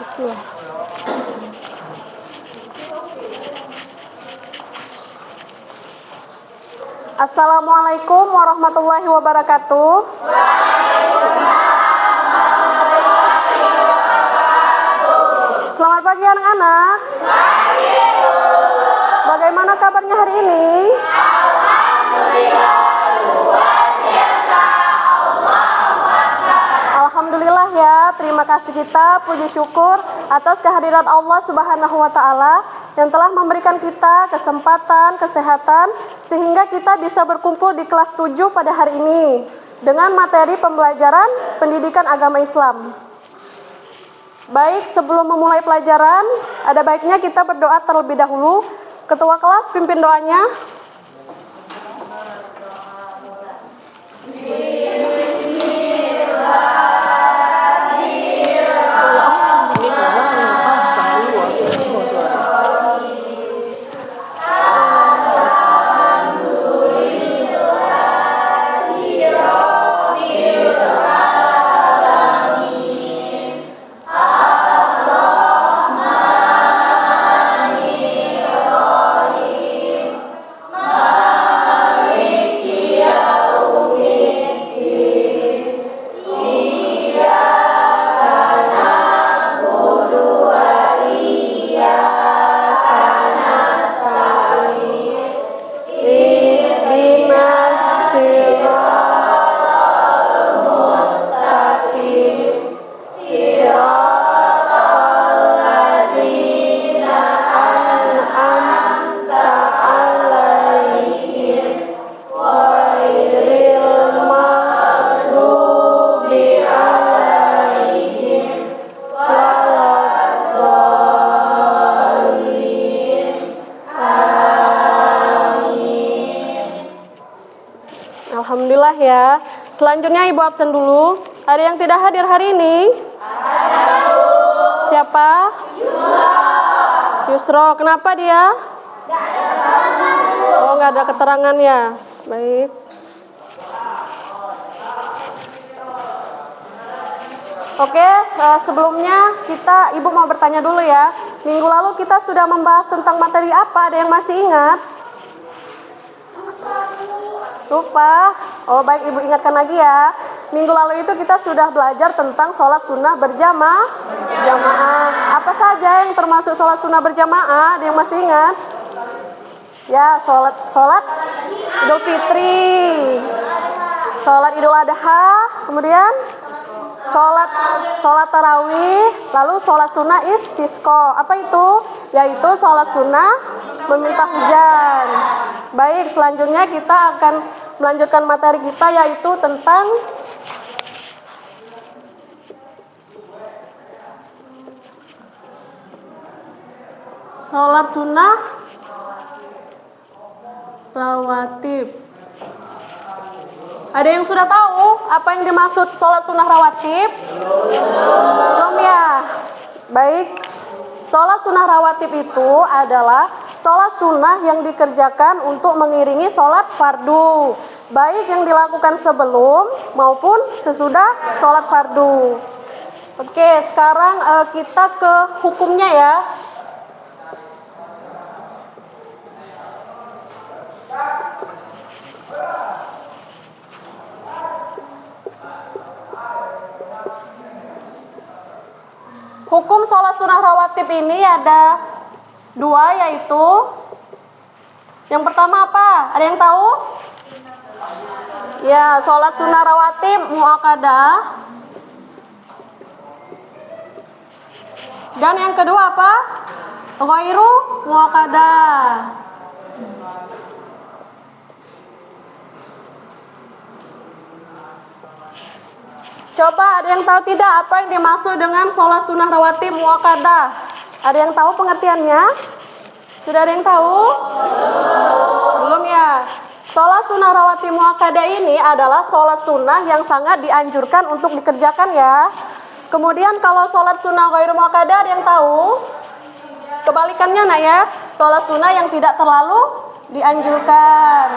Bismillah. Assalamualaikum warahmatullahi wabarakatuh. Selamat pagi anak-anak. Bagaimana kabarnya hari ini? Alhamdulillah ya, terima kasih kita puji syukur atas kehadirat Allah Subhanahu wa taala yang telah memberikan kita kesempatan, kesehatan sehingga kita bisa berkumpul di kelas 7 pada hari ini dengan materi pembelajaran pendidikan agama Islam. Baik, sebelum memulai pelajaran, ada baiknya kita berdoa terlebih dahulu. Ketua kelas pimpin doanya. Alhamdulillah ya. Selanjutnya Ibu absen dulu. Ada yang tidak hadir hari ini? Siapa? Yusro. Kenapa dia? Oh, nggak ada keterangannya. Baik. Oke, sebelumnya Ibu mau bertanya dulu ya. Minggu lalu kita sudah membahas tentang materi apa? Ada yang masih ingat? Lupa? Oh baik, Ibu ingatkan lagi ya. Minggu lalu itu kita sudah belajar tentang sholat sunnah berjamaah. Apa saja yang termasuk sholat sunnah berjamaah? Ada yang masih ingat? Ya, sholat Idul Fitri, sholat Idul Adha, kemudian sholat tarawih, lalu sholat sunnah istisqa. Apa itu? Yaitu sholat sunnah meminta hujan. Baik, selanjutnya kita akan melanjutkan materi kita yaitu tentang sholat sunnah rawatib. Ada yang sudah tahu apa yang dimaksud sholat sunnah rawatib? Belum ya? Baik, sholat sunnah rawatib itu adalah sholat sunnah yang dikerjakan untuk mengiringi sholat fardu, baik yang dilakukan sebelum maupun sesudah sholat fardu. Oke, sekarang kita ke hukumnya ya. Hukum sholat sunnah rawatib ini ada dua, yaitu yang pertama apa? Ada yang tahu? Ya, sholat sunnah rawatib muakkadah. Dan yang kedua apa? Ghairu muakkadah. Coba ada yang tahu tidak apa yang dimaksud dengan sholat sunnah rawatib muakkadah? Ada yang tahu pengertiannya? Sudah ada yang tahu? Belum ya? Sholat sunnah rawatib muakkadah ini adalah sholat sunnah yang sangat dianjurkan untuk dikerjakan ya. Kemudian kalau sholat sunnah ghairu muakkadah, ada yang tahu? Kebalikannya nak ya, sholat sunnah yang tidak terlalu dianjurkan.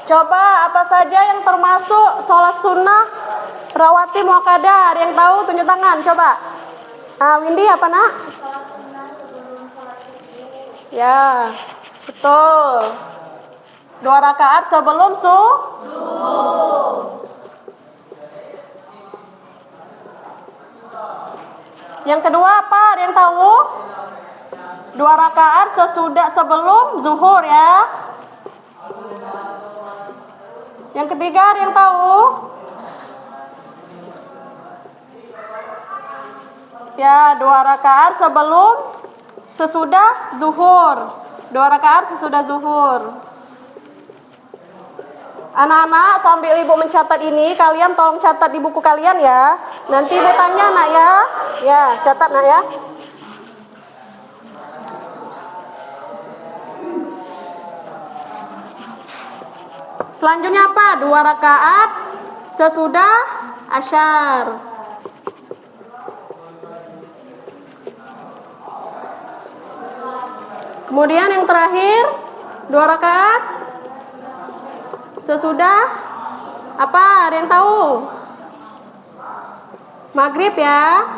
Coba apa saja yang termasuk sholat sunnah rawatib muakkadah? Ada yang tahu? Tunjuk tangan, coba. Windy apa nak? Sholat sunnah sebelum sholat subuh. Ya, betul. 2 rakaat sebelum subuh. Yang kedua apa? Ada yang tahu? 2 rakaat sebelum zuhur ya. Yang ketiga ada yang tahu? Ya, 2 rakaat sesudah zuhur. 2 rakaat sesudah zuhur. Anak-anak, sambil ibu mencatat ini, kalian tolong catat di buku kalian ya. Nanti ibu tanya nak ya. Ya, catat nak ya. Selanjutnya apa? 2 rakaat sesudah asyar. Kemudian yang terakhir 2 rakaat sesudah apa? Ada yang tahu? Maghrib ya.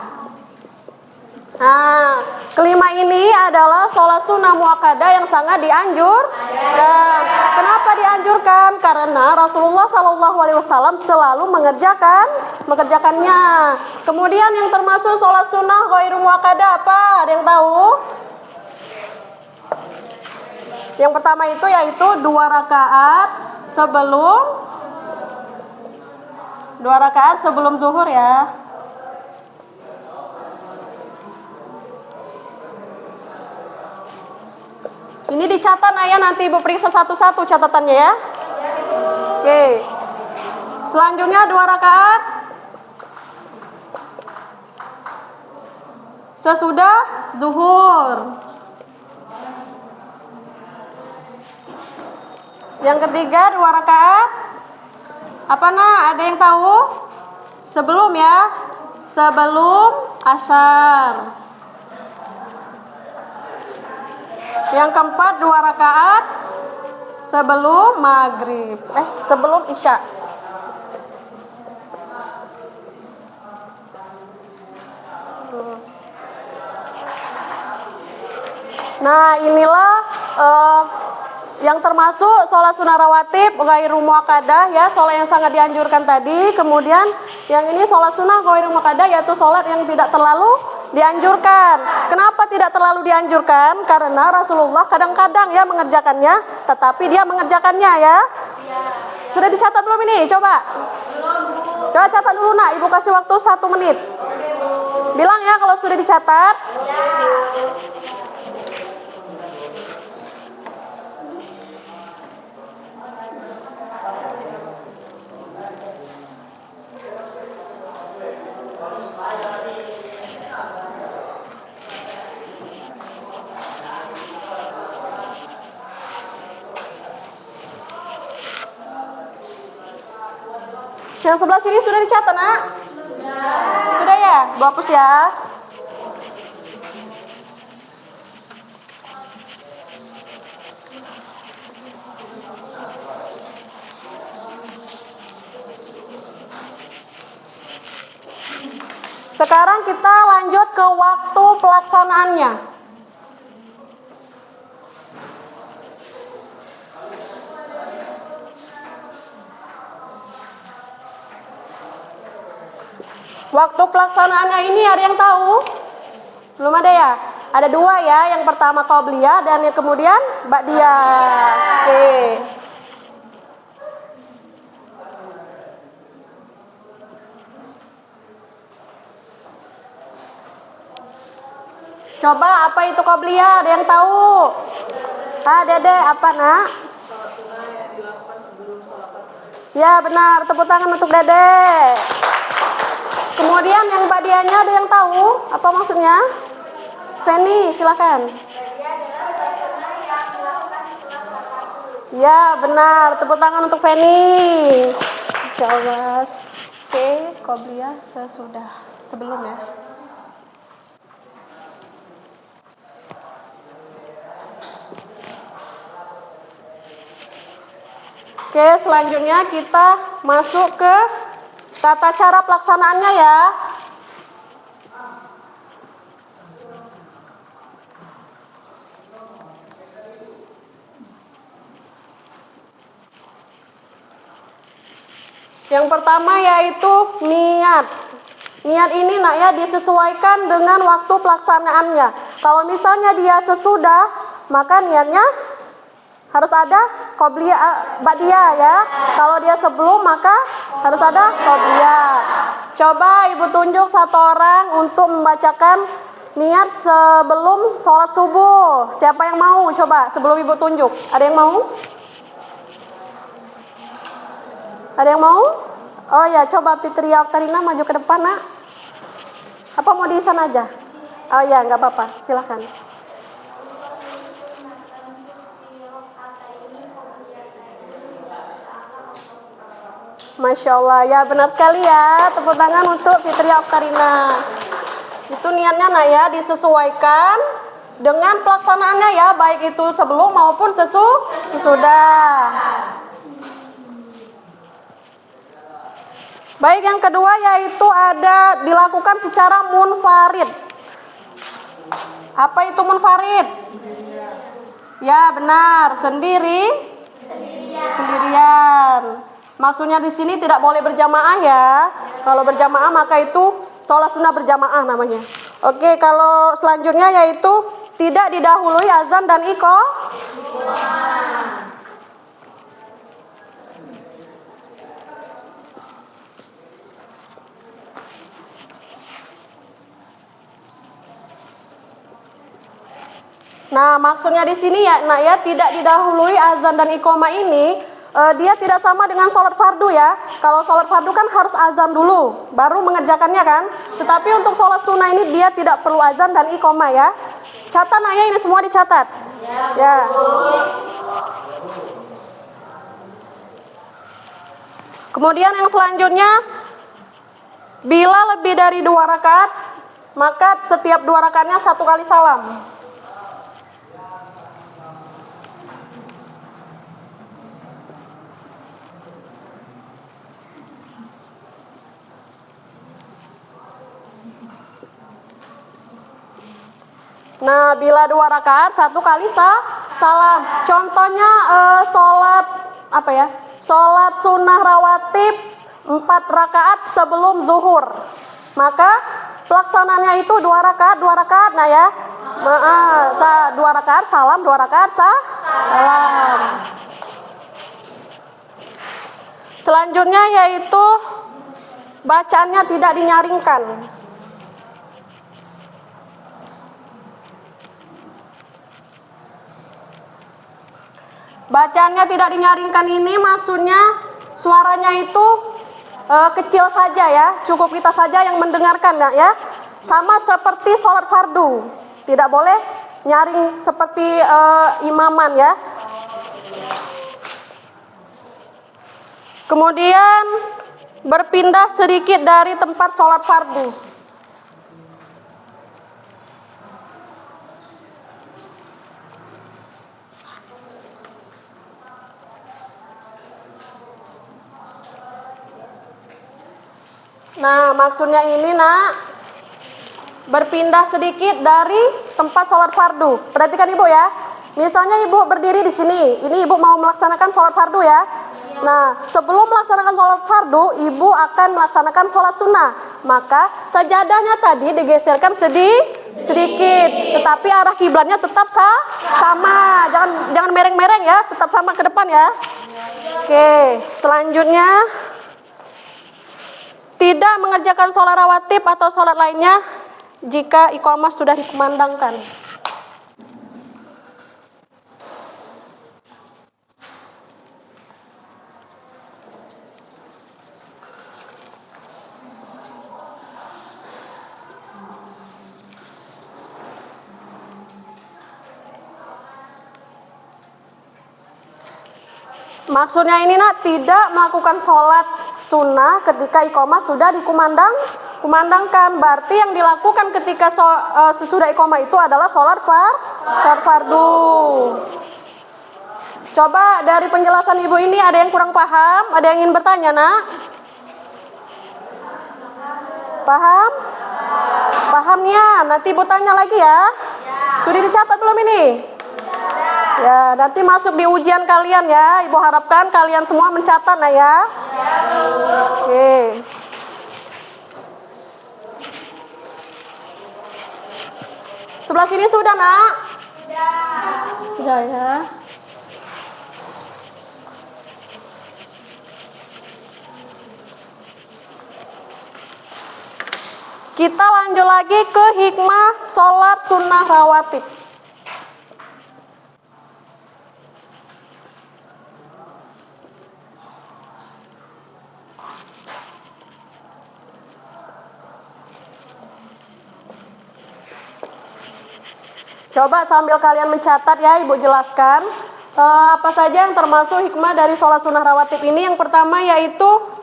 Nah, kelima ini adalah sholat sunnah muakkadah yang sangat dianjurkan. Kenapa dianjurkan? Karena Rasulullah SAW selalu mengerjakannya. Kemudian yang termasuk sholat sunnah ghairu muakkadah apa? Ada yang tahu? Yang pertama itu yaitu 2 rakaat sebelum zuhur ya. Ini dicatat ya, nanti ibu periksa satu-satu catatannya ya. Oke. Selanjutnya 2 rakaat sesudah zuhur. Yang ketiga 2 rakaat apa nak? Ada yang tahu? Sebelum ya. Sebelum asyar. Yang keempat 2 rakaat sebelum maghrib. Sebelum isya. Nah, inilah yang termasuk sholat sunnah rawatib ghairu muakkadah ya, sholat yang sangat dianjurkan tadi. Kemudian yang ini sholat sunnah ghairu muakkadah, yaitu sholat yang tidak terlalu dianjurkan. Kenapa tidak terlalu dianjurkan? Karena Rasulullah kadang-kadang ya mengerjakannya, tetapi dia mengerjakannya ya. Sudah dicatat belum ini? Coba. Belum, Bu. Coba catat dulu nak, ibu kasih waktu 1 menit. Oke, Bu. Bilang ya kalau sudah dicatat. Ya. Yang sebelah sini sudah dicatat nak? Sudah ya? Bu hapus ya. Sekarang kita lanjut ke waktu pelaksanaannya. Waktu pelaksanaannya ini ada yang tahu? Belum ada ya? Ada 2 ya, yang pertama qobliyah dan yang kemudian ba'diyah. Oke. Coba apa itu qobliyah? Ada yang tahu? Dede, apa nak? Ya benar, tepuk tangan untuk Dede. Kemudian yang ba'diyahnya ada yang tahu? Apa maksudnya? Feni, silakan. Ya benar, tepuk tangan untuk Feni. Insyaallah. Oke, qobliyah sebelum ya. Oke, selanjutnya kita masuk ke tata cara pelaksanaannya ya. Yang pertama yaitu niat. Niat ini nak ya disesuaikan dengan waktu pelaksanaannya. Kalau misalnya dia sesudah, maka niatnya harus ada qobliyah ba'diyah ya. Kalau dia sebelum, maka harus ada qobliyah. Coba ibu tunjuk satu orang untuk membacakan niat sebelum sholat subuh. Siapa yang mau? Coba sebelum ibu tunjuk. Ada yang mau? Ada yang mau? Oh ya, coba Fitria Oktarina maju ke depan nak. Apa mau di sana aja? Oh ya, nggak apa-apa. Silahkan. Masya Allah, ya benar sekali ya. Tepuk tangan untuk Fitria Oktarina. Itu niatnya nak ya, disesuaikan dengan pelaksanaannya ya, baik itu sebelum maupun sesudah. Baik, yang kedua yaitu ada dilakukan secara munfarid. Apa itu munfarid? Ya benar, sendirian. Maksudnya di sini tidak boleh berjamaah ya. Kalau berjamaah maka itu sholat sunnah berjamaah namanya. Oke, kalau selanjutnya yaitu tidak didahului azan dan iqamah. Nah, maksudnya di sini ya, nak ya, tidak didahului azan dan iqamah ini, dia tidak sama dengan sholat fardu ya. Kalau sholat fardu kan harus azan dulu, baru mengerjakannya kan. Tetapi untuk sholat sunnah ini dia tidak perlu azan dan iqamah ya. Catat nak ya, ini semua dicatat. Ya. Kemudian yang selanjutnya, bila lebih dari 2 rakaat, maka setiap 2 rakaatnya 1 kali salam. Nah, bila 2 rakaat 1 kali salam. Contohnya sholat apa ya? Sholat sunnah rawatib 4 rakaat sebelum zuhur. Maka pelaksanaannya itu 2 rakaat. Nah ya. 2 rakaat salam, 2 rakaat salam. Selanjutnya yaitu bacaannya tidak dinyaringkan. Bacaannya tidak dinyaringkan ini maksudnya suaranya itu kecil saja ya, cukup kita saja yang mendengarkan ya. Sama seperti sholat fardu, tidak boleh nyaring seperti imaman ya. Kemudian berpindah sedikit dari tempat sholat fardu. Nah, maksudnya ini nak, berpindah sedikit dari tempat sholat fardu. Perhatikan ibu ya. Misalnya ibu berdiri di sini, ini ibu mau melaksanakan sholat fardu ya. Nah, sebelum melaksanakan sholat fardu, ibu akan melaksanakan sholat sunnah. Maka sajadahnya tadi digeserkan sedikit, tetapi arah kiblatnya tetap sama. Jangan mereng-mereng ya, tetap sama ke depan ya. Oke, selanjutnya tidak mengerjakan sholat rawatib atau sholat lainnya jika iqamah sudah dikumandangkan. Maksudnya ini nak, tidak melakukan sholat sunnah ketika iqamah sudah dikumandangkan. Berarti yang dilakukan ketika sesudah iqamah itu adalah sholat fardu. Coba dari penjelasan Ibu ini ada yang kurang paham? Ada yang ingin bertanya, Nak? Paham? Pahamnya, nanti Ibu tanya lagi ya. Sudah dicatat belum ini? Ya, nanti masuk di ujian kalian ya. Ibu harapkan kalian semua mencatat, Nak ya. Oke. Sebelah sini sudah, Nak? Sudah ya. Kita lanjut lagi ke hikmah sholat sunnah rawatib. Coba sambil kalian mencatat ya, Ibu jelaskan apa saja yang termasuk hikmah dari sholat sunnah rawatib ini. Yang pertama yaitu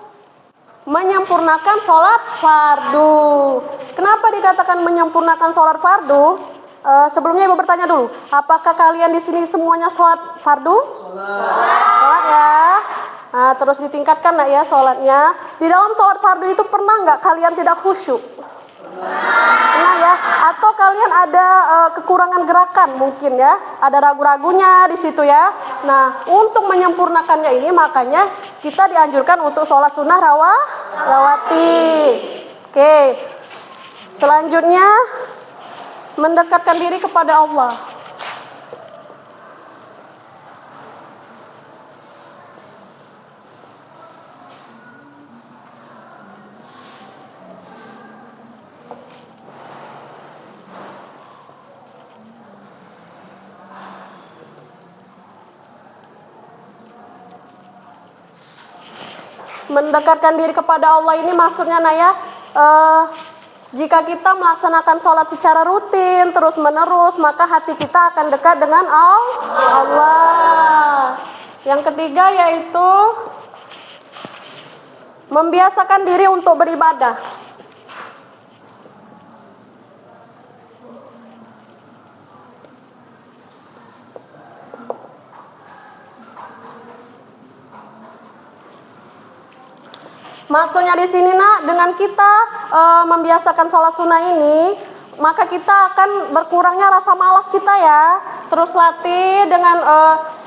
menyempurnakan sholat fardu. Kenapa dikatakan menyempurnakan sholat fardu? Sebelumnya Ibu bertanya dulu, apakah kalian di sini semuanya sholat fardu? Sholat ya. Nah, terus ditingkatkan nak ya sholatnya. Di dalam sholat fardu itu pernah nggak kalian tidak khusyuk? Nah ya, atau kalian ada kekurangan gerakan mungkin ya, ada ragu-ragunya di situ ya. Nah, untuk menyempurnakannya ini makanya kita dianjurkan untuk sholat sunnah rawatib. Oke, selanjutnya mendekatkan diri kepada Allah. Mendekatkan diri kepada Allah ini maksudnya Naya, jika kita melaksanakan sholat secara rutin terus menerus, maka hati kita akan dekat dengan Allah. Yang ketiga yaitu membiasakan diri untuk beribadah. Maksudnya di sini nak, dengan kita membiasakan sholat sunnah ini, maka kita akan berkurangnya rasa malas kita ya. Terus latih dengan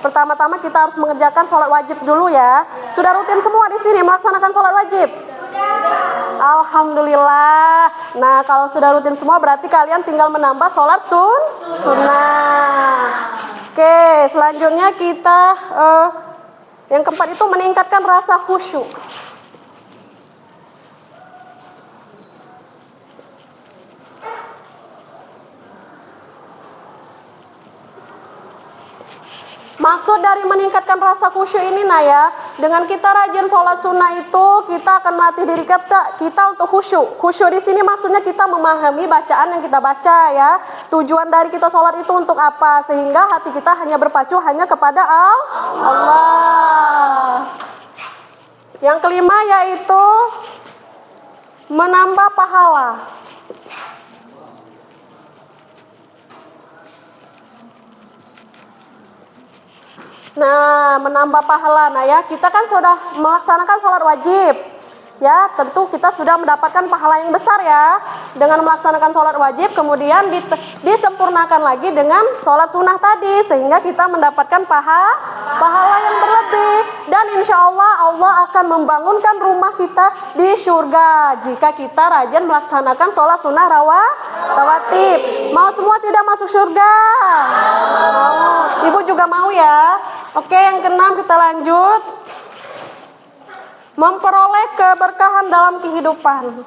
pertama-tama kita harus mengerjakan sholat wajib dulu ya. Sudah rutin semua di sini melaksanakan sholat wajib? Alhamdulillah. Nah kalau sudah rutin semua berarti kalian tinggal menambah sholat sunnah. Oke, selanjutnya kita yang keempat itu meningkatkan rasa khusyuk. Maksud dari meningkatkan rasa khusyuk ini Naya, dengan kita rajin sholat sunnah itu kita akan melatih diri kita untuk khusyuk. Khusyuk di sini maksudnya kita memahami bacaan yang kita baca ya. Tujuan dari kita sholat itu untuk apa? Sehingga hati kita hanya berpacu hanya kepada Allah. Yang kelima yaitu menambah pahala. Nah, menambah pahala. Nah ya, kita kan sudah melaksanakan sholat wajib. Ya, tentu kita sudah mendapatkan pahala yang besar ya. Dengan melaksanakan sholat wajib, kemudian disempurnakan lagi dengan sholat sunnah tadi. Sehingga kita mendapatkan pahala yang berlebih. Dan insya Allah akan membangunkan rumah kita di surga. Jika kita rajin melaksanakan sholat sunnah rawatib. Mau semua tidak masuk surga? Mau. Ibu juga mau ya? Oke, yang keenam kita lanjut. Memperoleh keberkahan dalam kehidupan.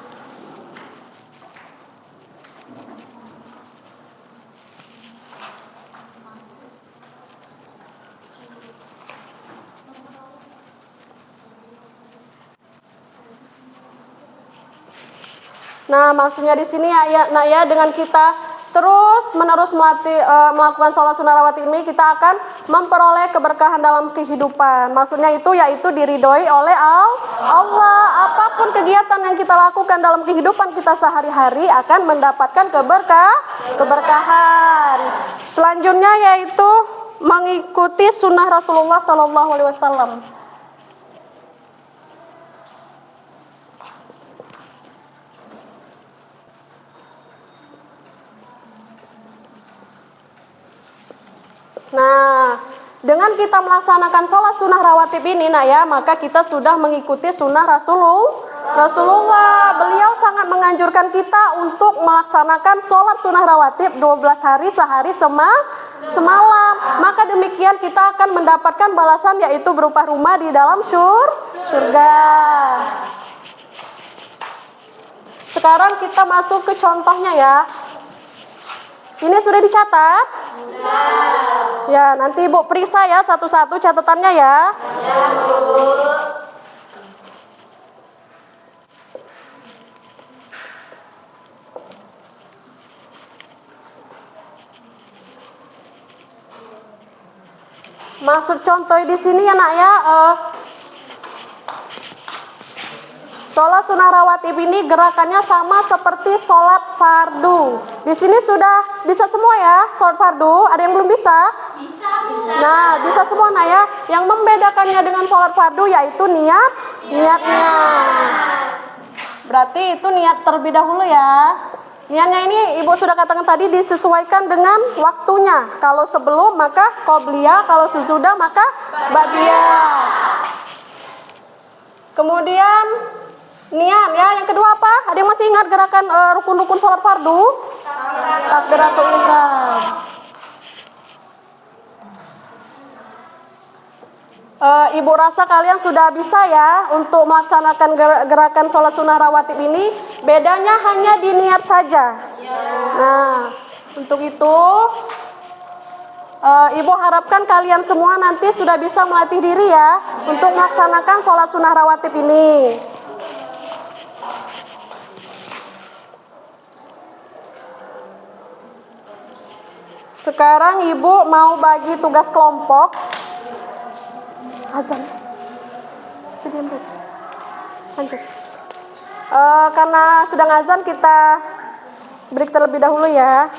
Nah, maksudnya di sini ya, dengan kita terus menerus melakukan sholat sunnah rawatib ini, kita akan memperoleh keberkahan dalam kehidupan. Maksudnya yaitu diridhoi oleh Allah. Apapun kegiatan yang kita lakukan dalam kehidupan kita sehari-hari akan mendapatkan keberkahan. Selanjutnya yaitu mengikuti sunnah Rasulullah Sallallahu Alaihi Wasallam. Nah, dengan kita melaksanakan sholat sunnah rawatib ini, nak ya, maka kita sudah mengikuti sunnah Rasulullah. Beliau sangat menganjurkan kita untuk melaksanakan sholat sunnah rawatib 12 hari sehari semalam. Maka demikian kita akan mendapatkan balasan, yaitu berupa rumah di dalam surga. Sekarang kita masuk ke contohnya ya. Ini sudah dicatat? Ya, nanti Ibu periksa ya satu-satu catatannya ya. Maksud contoh di sini ya nak ya, sholat sunnah rawatib ini gerakannya sama seperti sholat fardu. Di sini sudah bisa semua ya sholat fardu. Ada yang belum bisa? Bisa. Nah, bisa semua nak ya. Yang membedakannya dengan sholat fardu yaitu niatnya. Berarti itu niat terlebih dahulu ya. Niatnya ini Ibu sudah katakan tadi disesuaikan dengan waktunya. Kalau sebelum maka qobliyah, kalau sesudah maka ba'diyah. Kemudian niat ya, yang kedua apa? Ada yang masih ingat gerakan rukun-rukun sholat fardu? Takbiratul ihram. Ibu rasa kalian sudah bisa ya untuk melaksanakan gerakan sholat sunnah rawatib ini. Bedanya hanya di niat saja. Nah, untuk itu Ibu harapkan kalian semua nanti sudah bisa melatih diri ya untuk melaksanakan sholat sunnah rawatib ini. Sekarang Ibu mau bagi tugas kelompok. Azan. Lanjut. Karena sedang azan kita break terlebih dahulu ya.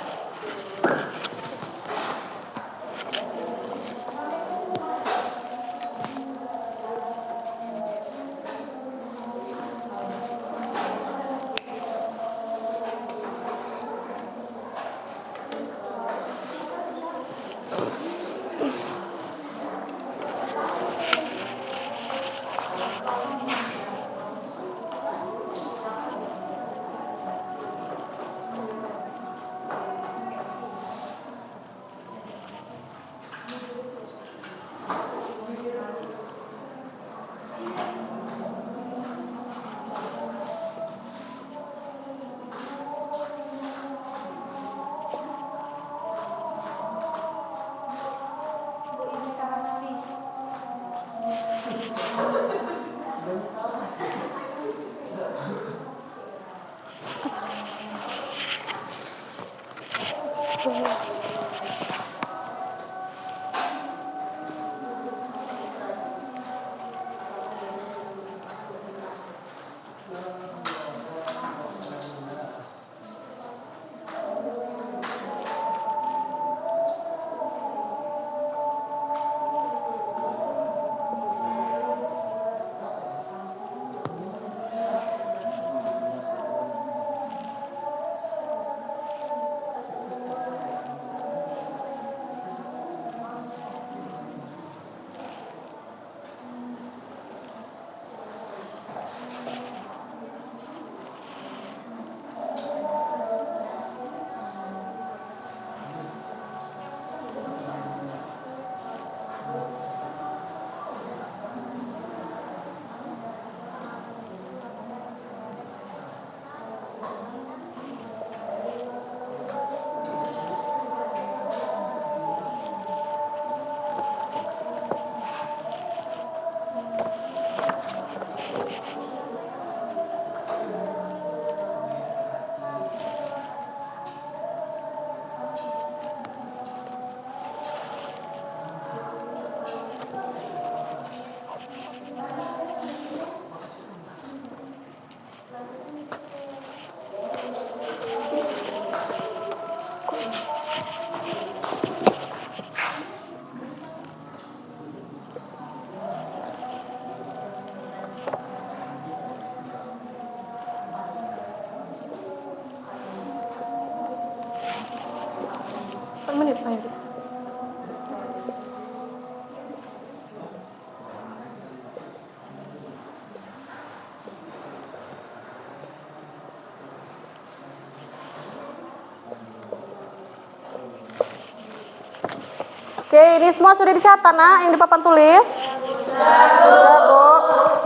Oke, ini semua sudah dicatat, nak, yang di papan tulis? Sudah, Bu.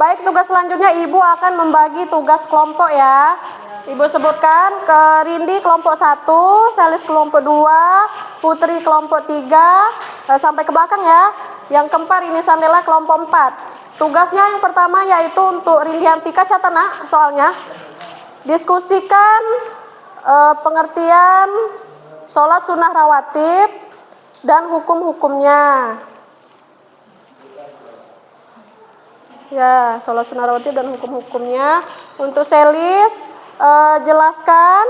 Baik, tugas selanjutnya Ibu akan membagi tugas kelompok ya. Ibu sebutkan ke Rindi kelompok 1, Selis kelompok 2, Putri kelompok 3, sampai ke belakang ya. Yang keempat ini Sandela kelompok 4. Tugasnya yang pertama yaitu untuk Rindi Antika, catat, nak, soalnya. Diskusikan pengertian sholat sunnah rawatib dan hukum-hukumnya. Ya, sholat sunnah rawatib dan hukum-hukumnya. Untuk Selis, jelaskan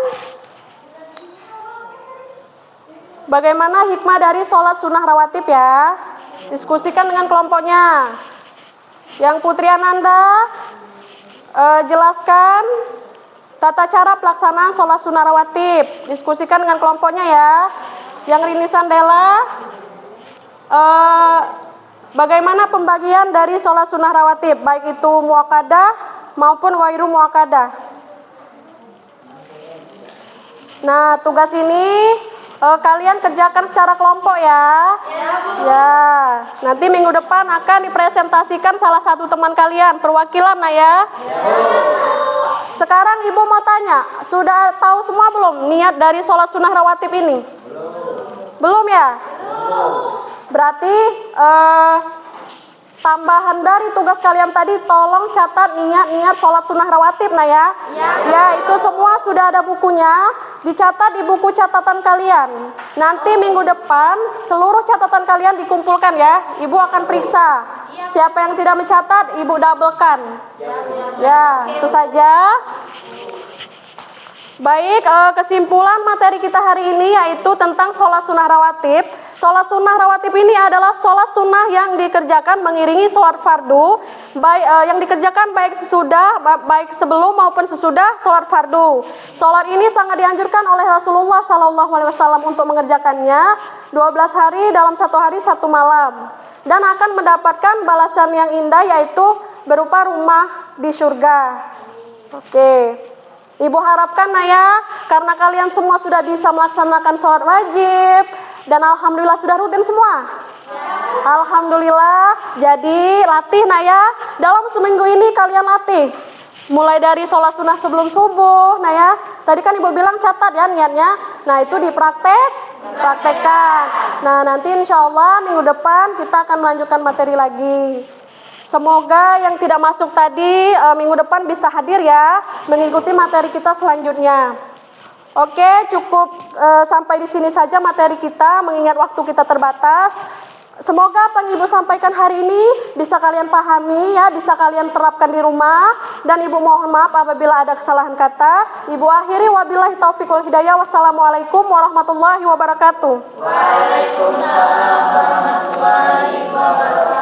bagaimana hikmah dari sholat sunnah rawatib ya. Diskusikan dengan kelompoknya. Yang Putri Ananda, jelaskan tata cara pelaksanaan sholat sunnah rawatib. Diskusikan dengan kelompoknya ya. Yang Rini Sandela, bagaimana pembagian dari sholat sunnah rawatib, baik itu muakkadah maupun ghairu muakkadah. Nah, tugas ini kalian kerjakan secara kelompok ya. Ya, nanti minggu depan akan dipresentasikan salah satu teman kalian, perwakilan, nah ya. Sekarang Ibu mau tanya, sudah tahu semua belum niat dari sholat sunnah rawatib ini? Belum ya? Berarti tambahan dari tugas kalian tadi, tolong catat niat-niat sholat sunnah rawatib, nah ya. Ya, itu semua sudah ada bukunya, dicatat di buku catatan kalian. Nanti minggu depan seluruh catatan kalian dikumpulkan ya. Ibu akan periksa. Siapa yang tidak mencatat, Ibu doublekan. Ya, itu saja. Baik, kesimpulan materi kita hari ini yaitu tentang sholat sunnah rawatib. Sholat sunnah rawatib ini adalah sholat sunnah yang dikerjakan mengiringi sholat fardu, baik yang dikerjakan baik sesudah, baik sebelum maupun sesudah sholat fardu. Sholat ini sangat dianjurkan oleh Rasulullah SAW untuk mengerjakannya 12 hari dalam 1 hari 1 malam, dan akan mendapatkan balasan yang indah yaitu berupa rumah di surga. Oke. Ibu harapkan, nah ya, karena kalian semua sudah bisa melaksanakan sholat wajib dan alhamdulillah sudah rutin semua. Alhamdulillah. Jadi latih, nah ya, dalam seminggu ini kalian latih. Mulai dari sholat sunnah sebelum subuh, nah ya. Tadi kan Ibu bilang catat ya niatnya. Nah, itu praktekkan. Nah, nanti insya Allah minggu depan kita akan melanjutkan materi lagi. Semoga yang tidak masuk tadi minggu depan bisa hadir ya, mengikuti materi kita selanjutnya. Oke, cukup sampai di sini saja materi kita, mengingat waktu kita terbatas. Semoga apa yang Ibu sampaikan hari ini bisa kalian pahami ya, bisa kalian terapkan di rumah. Dan Ibu mohon maaf apabila ada kesalahan kata. Ibu akhiri, wabillahi taufiq wal hidayah. Wassalamualaikum warahmatullahi wabarakatuh. Waalaikumsalam warahmatullahi wabarakatuh.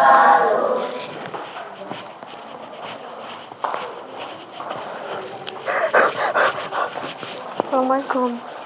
Assalamualaikum.